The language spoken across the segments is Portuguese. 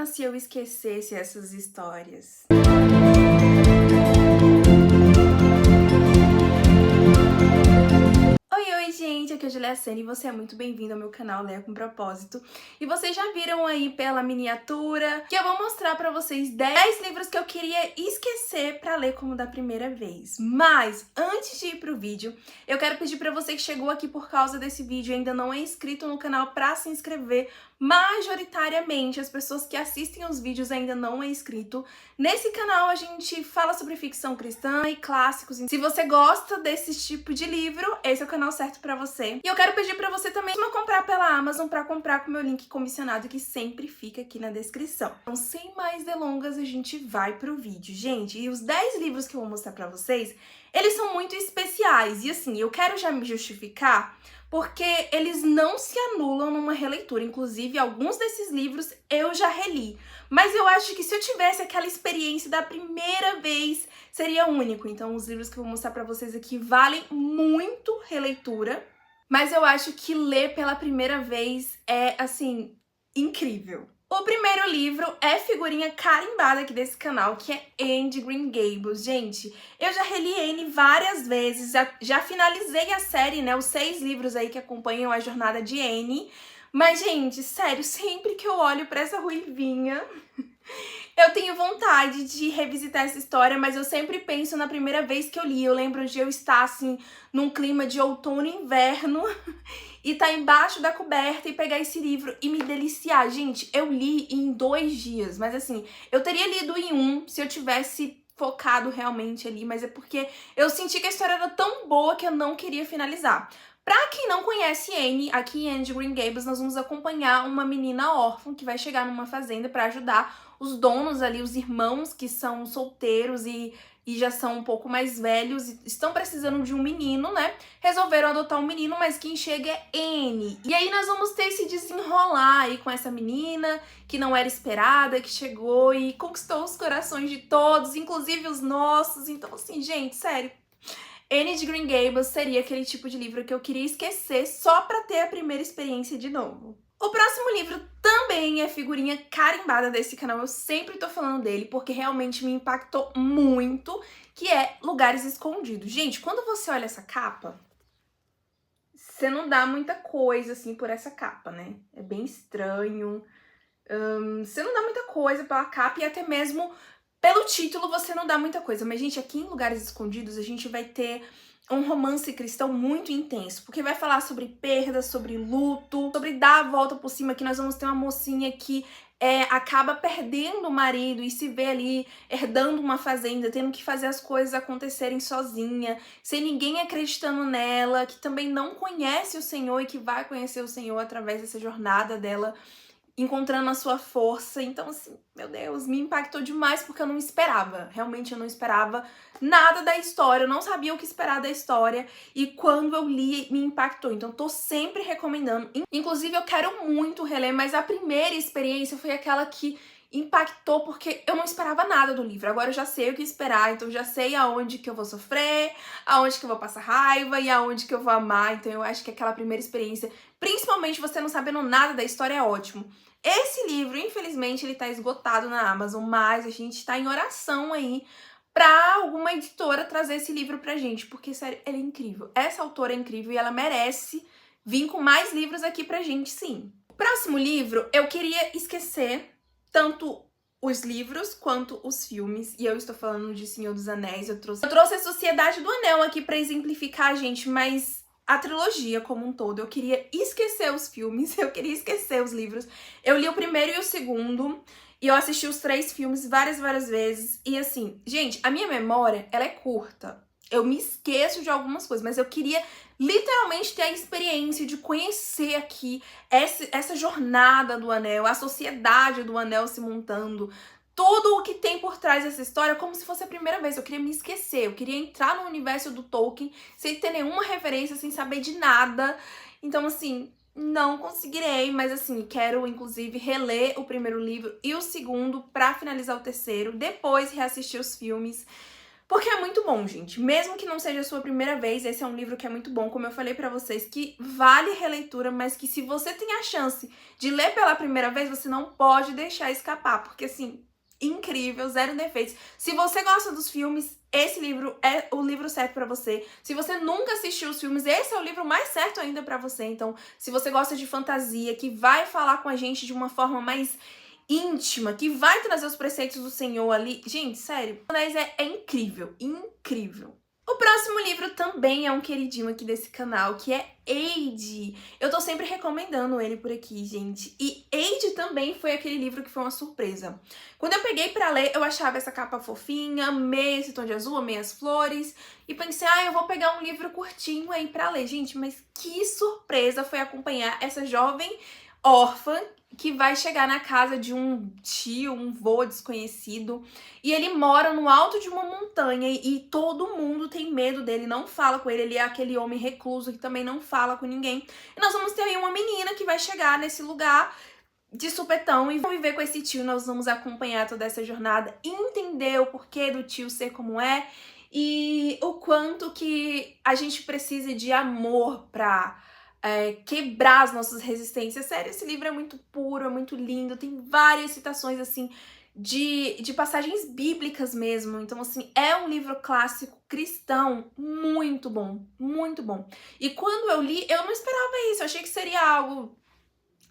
se eu esquecesse essas histórias? Oi, gente, aqui é a Julia Sene e você é muito bem-vindo ao meu canal Leia com Propósito. E vocês já viram aí pela miniatura que eu vou mostrar pra vocês 10 livros que eu queria esquecer pra ler como da primeira vez. Mas, antes de ir pro vídeo, eu quero pedir pra você que chegou aqui por causa desse vídeo e ainda não é inscrito no canal pra se inscrever. Majoritariamente, as pessoas que assistem os vídeos ainda não é inscrito. Nesse canal a gente fala sobre ficção cristã e clássicos. Se você gosta desse tipo de livro, esse é o canal certo pra você. E eu quero pedir pra você também não comprar pela Amazon, pra comprar com o meu link comissionado, que sempre fica aqui na descrição. Então, sem mais delongas, a gente vai pro vídeo. Gente, e os 10 livros que eu vou mostrar pra vocês, eles são muito especiais. E assim, eu quero já me justificar, porque eles não se anulam numa releitura. Inclusive, alguns desses livros eu já reli. Mas eu acho que se eu tivesse aquela experiência da primeira vez, seria único. Então, os livros que eu vou mostrar pra vocês aqui valem muito releitura. Mas eu acho que ler pela primeira vez é, assim, incrível. O primeiro livro é figurinha carimbada aqui desse canal, que é Anne de Green Gables. Gente, eu já reli Anne várias vezes, já finalizei a série, né, os 6 livros aí que acompanham a jornada de Anne. Mas, gente, sério, sempre que eu olho pra essa ruivinha, eu tenho vontade de revisitar essa história, mas eu sempre penso na primeira vez que eu li. Eu lembro de eu estar, assim, num clima de outono e inverno e tá embaixo da coberta e pegar esse livro e me deliciar. Gente, eu li em 2 dias, mas assim, eu teria lido em 1 se eu tivesse focado realmente ali, mas é porque eu senti que a história era tão boa que eu não queria finalizar. Pra quem não conhece Anne, aqui em Anne de Green Gables nós vamos acompanhar uma menina órfã que vai chegar numa fazenda pra ajudar os donos ali, os irmãos que são solteiros e já são um pouco mais velhos e estão precisando de um menino, né? Resolveram adotar um menino, mas quem chega é Anne. E aí nós vamos ter esse desenrolar aí com essa menina que não era esperada, que chegou e conquistou os corações de todos, inclusive os nossos. Então assim, gente, sério, Anne de Green Gables seria aquele tipo de livro que eu queria esquecer só pra ter a primeira experiência de novo. O próximo livro também é figurinha carimbada desse canal, eu sempre tô falando dele porque realmente me impactou muito, que é Lugares Escondidos. Gente, quando você olha essa capa, você não dá muita coisa assim por essa capa, né? É bem estranho, você não dá muita coisa pela capa e até mesmo pelo título você não dá muita coisa. Mas, gente, aqui em Lugares Escondidos a gente vai ter um romance cristão muito intenso, porque vai falar sobre perda, sobre luto, sobre dar a volta por cima, que nós vamos ter uma mocinha que acaba perdendo o marido e se vê ali herdando uma fazenda, tendo que fazer as coisas acontecerem sozinha, sem ninguém acreditando nela, que também não conhece o Senhor e que vai conhecer o Senhor através dessa jornada dela, encontrando a sua força. Então, assim, meu Deus, me impactou demais porque eu não esperava. Realmente eu não esperava nada da história, eu não sabia o que esperar da história. E quando eu li, me impactou. Então, tô sempre recomendando. Inclusive, eu quero muito reler, mas a primeira experiência foi aquela que impactou porque eu não esperava nada do livro. Agora eu já sei o que esperar, então já sei aonde que eu vou sofrer, aonde que eu vou passar raiva e aonde que eu vou amar. Então eu acho que aquela primeira experiência, principalmente você não sabendo nada da história, é ótimo. Esse livro, infelizmente, ele tá esgotado na Amazon, mas a gente tá em oração aí pra alguma editora trazer esse livro pra gente, porque, sério, ele é incrível. Essa autora é incrível e ela merece vir com mais livros aqui pra gente, sim. O próximo livro, eu queria esquecer tanto os livros quanto os filmes, e eu estou falando de Senhor dos Anéis. Eu trouxe a Sociedade do Anel aqui pra exemplificar, gente, mas a trilogia como um todo, eu queria esquecer os filmes, eu queria esquecer os livros. Eu li o primeiro e o segundo, e eu assisti os 3 filmes várias vezes, e assim, gente, a minha memória, ela é curta. Eu me esqueço de algumas coisas, mas eu queria literalmente ter a experiência de conhecer aqui essa jornada do Anel, a sociedade do Anel se montando, tudo o que tem por trás dessa história, como se fosse a primeira vez. Eu queria me esquecer, eu queria entrar no universo do Tolkien sem ter nenhuma referência, sem saber de nada. Então, assim, não conseguirei, mas assim, quero inclusive reler o primeiro livro e o segundo pra finalizar o terceiro, depois reassistir os filmes. Porque é muito bom, gente. Mesmo que não seja a sua primeira vez, esse é um livro que é muito bom, como eu falei pra vocês, que vale releitura, mas que se você tem a chance de ler pela primeira vez, você não pode deixar escapar, porque assim, incrível, zero defeitos. Se você gosta dos filmes, esse livro é o livro certo pra você. Se você nunca assistiu os filmes, esse é o livro mais certo ainda pra você. Então, se você gosta de fantasia, que vai falar com a gente de uma forma mais íntima, que vai trazer os preceitos do Senhor ali. Gente, sério, é incrível, incrível. O próximo livro também é um queridinho aqui desse canal, que é Eide. Eu tô sempre recomendando ele por aqui, gente. E Eide também foi aquele livro que foi uma surpresa. Quando eu peguei pra ler, eu achava essa capa fofinha, amei esse tom de azul, amei as flores. E pensei, eu vou pegar um livro curtinho aí pra ler. Gente, mas que surpresa foi acompanhar essa jovem órfã que vai chegar na casa de um tio, um vô desconhecido, e ele mora no alto de uma montanha e todo mundo tem medo dele, não fala com ele, ele é aquele homem recluso que também não fala com ninguém. E nós vamos ter aí uma menina que vai chegar nesse lugar de supetão e viver com esse tio. Nós vamos acompanhar toda essa jornada, entender o porquê do tio ser como é e o quanto que a gente precisa de amor pra quebrar as nossas resistências. Sério, esse livro é muito puro, é muito lindo, tem várias citações, assim, de passagens bíblicas mesmo. Então, assim, é um livro clássico cristão muito bom, muito bom. E quando eu li, eu não esperava isso, eu achei que seria algo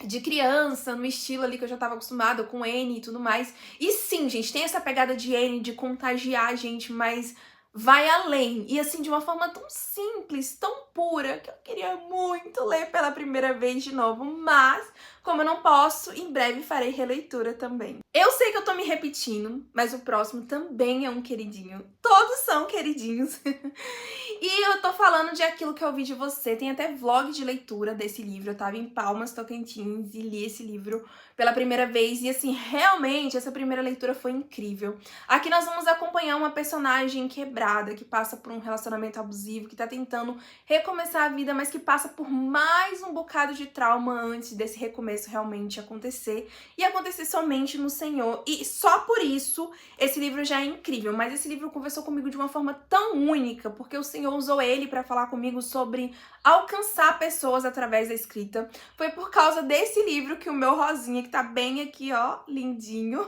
de criança, no estilo ali que eu já tava acostumada, com Anne e tudo mais. E sim, gente, tem essa pegada de Anne, de contagiar a gente, mas vai além. E assim, de uma forma tão simples, tão pura, que eu queria muito ler pela primeira vez de novo. Mas, como eu não posso, em breve farei releitura também. Eu sei que eu tô me repetindo, mas o próximo também é um queridinho. Todos são queridinhos. E eu tô falando de Aquilo Que Eu Vi de Você. Tem até vlog de leitura desse livro. Eu tava em Palmas, Tocantins, e li esse livro pela primeira vez. E assim, realmente, essa primeira leitura foi incrível. Aqui nós vamos acompanhar uma personagem quebrada, que passa por um relacionamento abusivo, que tá tentando recomeçar a vida, mas que passa por mais um bocado de trauma antes desse recomeço realmente acontecer. E acontecer somente no Senhor. E só por isso, esse livro já é incrível. Mas esse livro conversou comigo de uma forma tão única, porque o Senhor usou ele para falar comigo sobre alcançar pessoas através da escrita. Foi por causa desse livro que o meu rosinha, que tá bem aqui, ó, lindinho,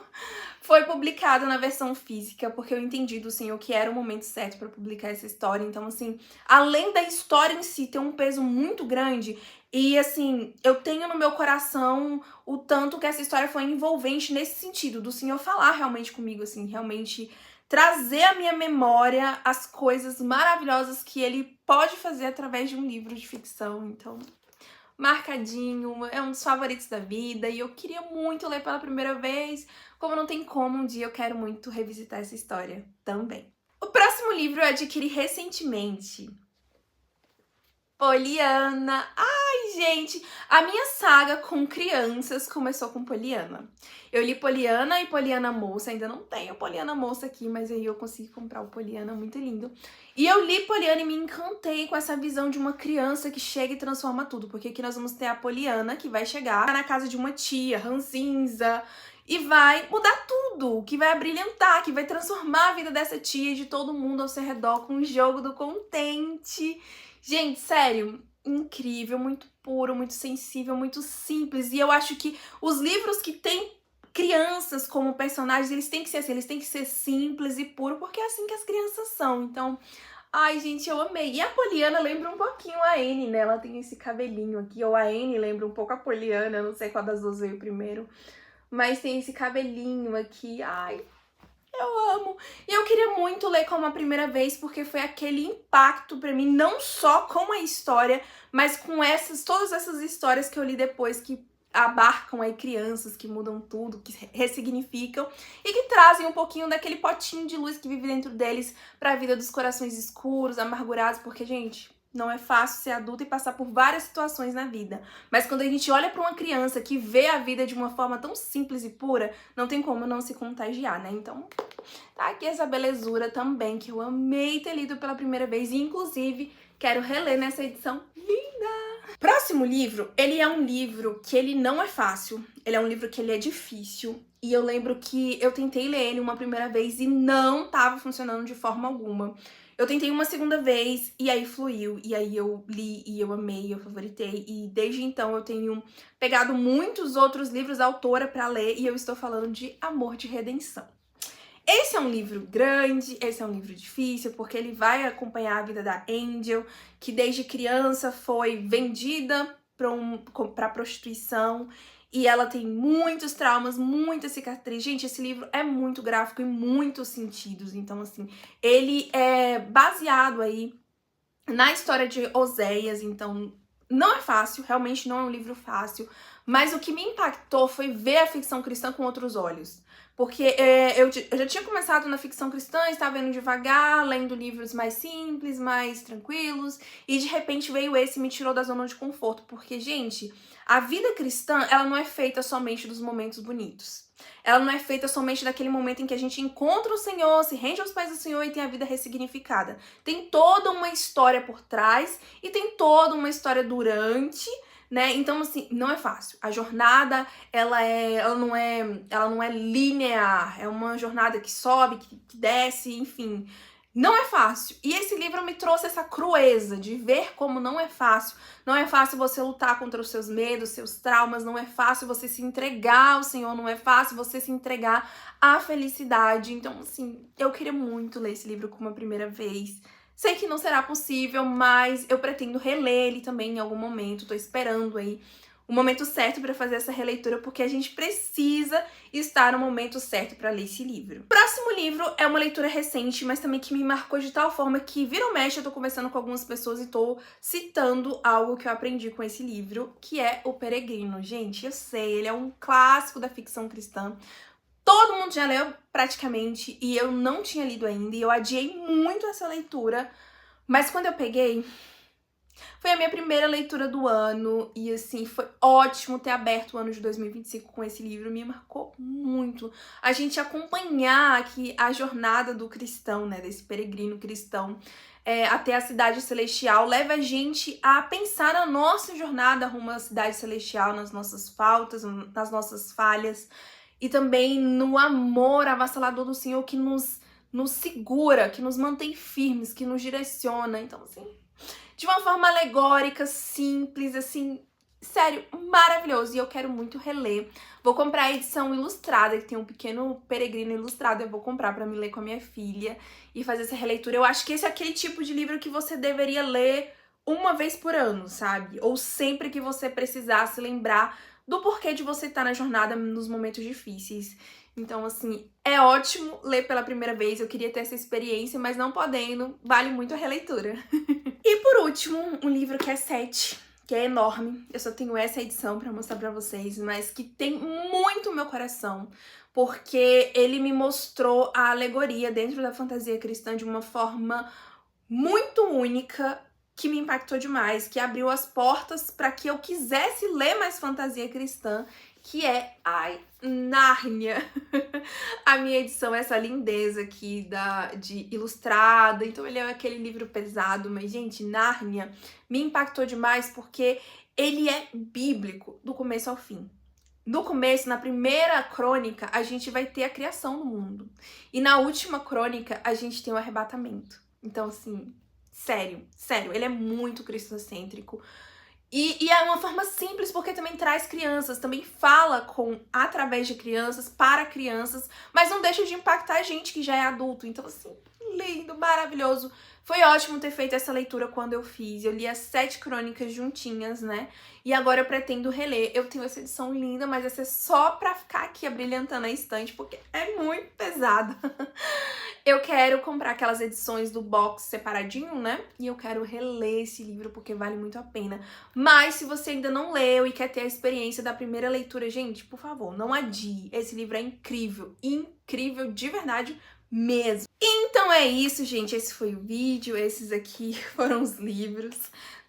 foi publicado na versão física, porque eu entendi do Senhor que era o momento certo para publicar essa história. Então, assim, além da história em si ter um peso muito grande, e assim, eu tenho no meu coração o tanto que essa história foi envolvente nesse sentido, do Senhor falar realmente comigo, assim, realmente trazer à minha memória as coisas maravilhosas que ele pode fazer através de um livro de ficção. Então, marcadinho, é um dos favoritos da vida e eu queria muito ler pela primeira vez. Como não tem como, um dia eu quero muito revisitar essa história também. O próximo livro eu adquiri recentemente. Poliana. Ai, gente, a minha saga com crianças começou com Poliana. Eu li Poliana e Poliana Moça, ainda não tenho Poliana Moça aqui, mas aí eu consegui comprar o Poliana, muito lindo. E eu li Poliana e me encantei com essa visão de uma criança que chega e transforma tudo, porque aqui nós vamos ter a Poliana, que vai chegar na casa de uma tia, ranzinza, e vai mudar tudo, que vai abrilhantar, que vai transformar a vida dessa tia e de todo mundo ao seu redor com o jogo do contente. Gente, sério, incrível, muito puro, muito sensível, muito simples. E eu acho que os livros que têm crianças como personagens, eles têm que ser assim, eles têm que ser simples e puro, porque é assim que as crianças são. Então, ai, gente, eu amei. E a Poliana lembra um pouquinho a Anne, né? Ela tem esse cabelinho aqui, ou a Anne lembra um pouco a Poliana, eu não sei qual das duas veio primeiro. Mas tem esse cabelinho aqui, ai, eu amo. E eu queria muito ler como a primeira vez, porque foi aquele impacto pra mim, não só com a história, mas com todas essas histórias que eu li depois, que abarcam aí crianças, que mudam tudo, que ressignificam e que trazem um pouquinho daquele potinho de luz que vive dentro deles pra vida dos corações escuros, amargurados, porque, gente, não é fácil ser adulto e passar por várias situações na vida. Mas quando a gente olha pra uma criança que vê a vida de uma forma tão simples e pura, não tem como não se contagiar, né? Então, tá aqui essa belezura também, que eu amei ter lido pela primeira vez e, inclusive, quero reler nessa edição linda! Próximo livro, ele é um livro que ele não é fácil, ele é um livro que ele é difícil E eu lembro que eu tentei ler ele uma primeira vez e não tava funcionando de forma alguma. Eu tentei uma segunda vez e aí fluiu. E aí eu li e eu amei, eu favoritei. E desde então eu tenho pegado muitos outros livros da autora pra ler e eu estou falando de Amor de Redenção. Esse é um livro grande, esse é um livro difícil, porque ele vai acompanhar a vida da Angel, que desde criança foi vendida pra prostituição, e ela tem muitos traumas, muita cicatriz. Gente, esse livro é muito gráfico em muitos sentidos, então assim, ele é baseado aí na história de Oséias, então não é fácil, realmente não é um livro fácil, mas o que me impactou foi ver a ficção cristã com outros olhos. Porque eu já tinha começado na ficção cristã, estava indo devagar, lendo livros mais simples, mais tranquilos, e de repente veio esse e me tirou da zona de conforto. Porque, gente, a vida cristã, ela não é feita somente dos momentos bonitos. Ela não é feita somente daquele momento em que a gente encontra o Senhor, se rende aos pés do Senhor e tem a vida ressignificada. Tem toda uma história por trás e tem toda uma história durante, né? Então, assim, não é fácil. A jornada, ela não é linear. É uma jornada que sobe, que desce, enfim. Não é fácil. E esse livro me trouxe essa crueza de ver como não é fácil. Não é fácil você lutar contra os seus medos, seus traumas. Não é fácil você se entregar ao Senhor. Não é fácil você se entregar à felicidade. Então, assim, eu queria muito ler esse livro uma primeira vez. Sei que não será possível, mas eu pretendo reler ele também em algum momento. Tô esperando aí o momento certo para fazer essa releitura, porque a gente precisa estar no momento certo para ler esse livro. O próximo livro é uma leitura recente, mas também que me marcou de tal forma que vira ou mexe eu tô conversando com algumas pessoas e tô citando algo que eu aprendi com esse livro, que é O Peregrino. Gente, eu sei, ele é um clássico da ficção cristã. Todo mundo já leu praticamente e eu não tinha lido ainda e eu adiei muito essa leitura, mas quando eu peguei, foi a minha primeira leitura do ano e assim, foi ótimo ter aberto o ano de 2025 com esse livro, me marcou muito. A gente acompanhar aqui a jornada do cristão, né, desse peregrino cristão, até a cidade celestial, leva a gente a pensar na nossa jornada rumo à cidade celestial, nas nossas faltas, nas nossas falhas, e também no amor avassalador do Senhor que nos segura, que nos mantém firmes, que nos direciona. Então, assim, de uma forma alegórica, simples, assim, sério, maravilhoso. E eu quero muito reler. Vou comprar a edição ilustrada, que tem um pequeno peregrino ilustrado. Eu vou comprar pra me ler com a minha filha e fazer essa releitura. Eu acho que esse é aquele tipo de livro que você deveria ler uma vez por ano, sabe? Ou sempre que você precisar se lembrar do porquê de você estar na jornada nos momentos difíceis. Então, assim, é ótimo ler pela primeira vez. Eu queria ter essa experiência, mas não podendo, vale muito a releitura. E por último, um livro que é 7, que é enorme. Eu só tenho essa edição pra mostrar pra vocês, mas que tem muito meu coração, porque ele me mostrou a alegoria dentro da fantasia cristã de uma forma muito única, que me impactou demais, que abriu as portas para que eu quisesse ler mais fantasia cristã, que é Nárnia. A minha edição é essa lindeza aqui de ilustrada, então ele é aquele livro pesado, mas gente, Nárnia me impactou demais porque ele é bíblico do começo ao fim. No começo, na primeira crônica, a gente vai ter a criação do mundo. E na última crônica, a gente tem o arrebatamento. Então, assim, sério, ele é muito cristocêntrico. E é uma forma simples, porque também traz crianças, também fala através de crianças, para crianças, mas não deixa de impactar a gente que já é adulto. Então, assim, lindo, maravilhoso. Foi ótimo ter feito essa leitura quando eu fiz. Eu li as 7 crônicas juntinhas, né? E agora eu pretendo reler. Eu tenho essa edição linda, mas essa é só pra ficar aqui abrilhantando a estante, porque é muito pesada. Eu quero comprar aquelas edições do box separadinho, né? E eu quero reler esse livro porque vale muito a pena. Mas se você ainda não leu e quer ter a experiência da primeira leitura, gente, por favor, não adie. Esse livro é incrível, incrível de verdade mesmo. Então é isso, gente. Esse foi o vídeo. Esses aqui foram os livros.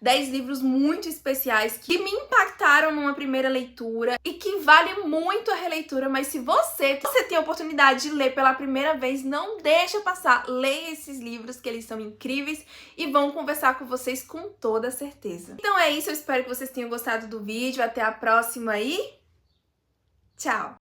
10 livros muito especiais que me impactaram numa primeira leitura e que vale muito a releitura, mas se você tem a oportunidade de ler pela primeira vez, não deixa passar. Leia esses livros que eles são incríveis e vão conversar com vocês com toda certeza. Então é isso, eu espero que vocês tenham gostado do vídeo. Até a próxima e tchau!